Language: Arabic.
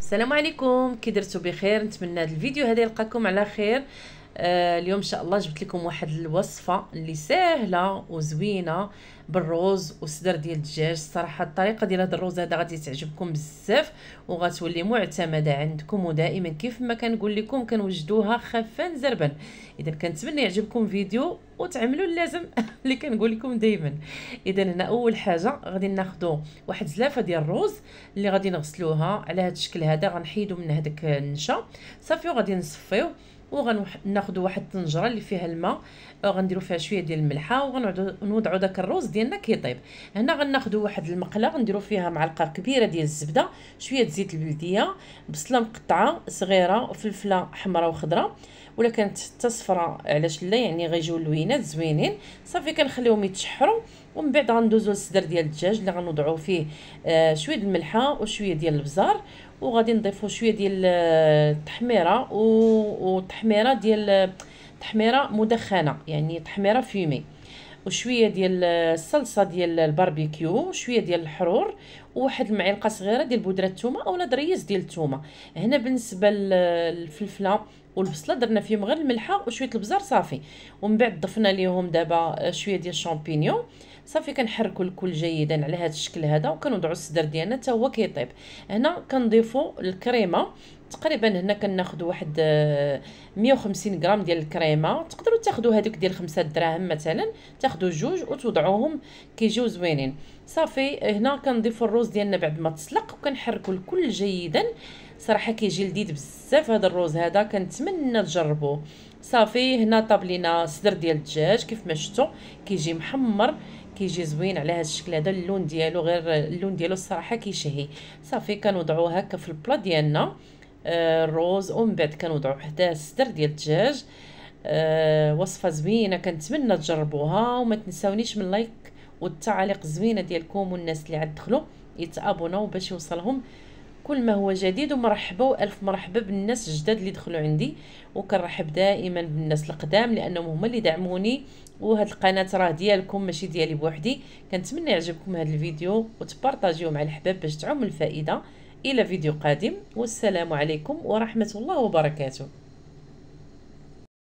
السلام عليكم، كي درتو بخير؟ نتمنى هذا الفيديو هذا يلقاكم على خير. اليوم ان شاء الله جبت لكم واحد الوصفه اللي سهله وزوينه بالروز وصدر ديال الدجاج. الصراحه الطريقه ديال هذا الروز هذا غادي تعجبكم بزاف وغتولي معتمده عندكم، ودائما كيف ما كنقول لكم كنوجدوها خفان زربا. اذا كنتمنى يعجبكم فيديو وتعملوا اللازم اللي كنقول لكم دائما. اذا هنا اول حاجه غادي ناخذوا واحد زلافه ديال الروز اللي غادي نغسلوها على هذا الشكل هذا، غنحيدوا من هذاك النشا صافي وغادي نصفيو، وغناخذوا واحد الطنجره اللي فيها الماء، غنديروا فيها شويه ديال الملحه وغنعودوا نوضعوا داك الروز ديالنا كيطيب. هنا غناخذوا واحد المقله غنديروا فيها معلقه كبيره ديال الزبده، شويه زيت البلديه، بصله مقطعه صغيره وفلفله حمراء وخضراء، ولا كانت حتى صفراء علاش لا، يعني غيجيو لوينات زوينين. صافي كنخليهم يتشحروا، ومن بعد غندوزو للصدر ديال الدجاج اللي غنوضعوا فيه شويه ديال الملحه وشويه ديال البزار، وغادي نضيفوا شويه ديال التحميره وتحميره ديال تحميره مدخنه، يعني تحميره فيمي، وشويه ديال الصلصه ديال الباربيكيو، شويه ديال الحرور، وواحد المعلقه صغيره ديال بودره الثومه اولا دريس ديال الثومه. هنا بالنسبه للفلفله والبصله درنا فيهم غير الملحه وشويه البزار صافي، ومن بعد ضفنا ليهم دابا شويه ديال الشامبينيون. صافي كنحركوا الكل جيدا على هذا الشكل هذا، وكنوضعوا الصدر ديالنا حتى هو كيطيب. هنا كنضيفوا الكريمه، تقريبا هنا كناخذوا واحد 150 غرام ديال الكريمه. تقدروا تاخذوا هذوك ديال 5 دراهم مثلا، تاخذوا جوج وتوضعوهم كيجيو زوينين. صافي هنا كنضيفوا الروز ديالنا بعد ما تسلق وكنحركوا الكل جيدا. صراحه كيجي لذيذ بزاف هذا الروز هذا، كنتمنى تجربوه. صافي هنا طاب لينا صدر ديال الدجاج كيف ما شفتوا، كيجي محمر، كيجي زوين على هذا الشكل هذا. اللون ديالو غير اللون ديالو الصراحه كيشهي. صافي كنوضعوه هكا في البلا ديالنا الروز، ومن بعد كنوضعوا حداه الصدر ديال الدجاج. وصفه زوينه كنتمنى تجربوها، وما تنساونيش من لايك والتعاليق الزوينه ديالكم، والناس اللي عاد دخلوا يتابوناو باش يوصلهم كل ما هو جديد. ومرحبا والف مرحبا بالناس الجداد اللي دخلوا عندي، وكنرحب دائما بالناس القدام لانهم هما اللي دعموني، وهاد القناه راه ديالكم ماشي ديالي بوحدي. كنتمنى يعجبكم هذا الفيديو وتبارطاجيوه مع الحباب باش تعم الفائده. الى فيديو قادم، والسلام عليكم ورحمه الله وبركاته.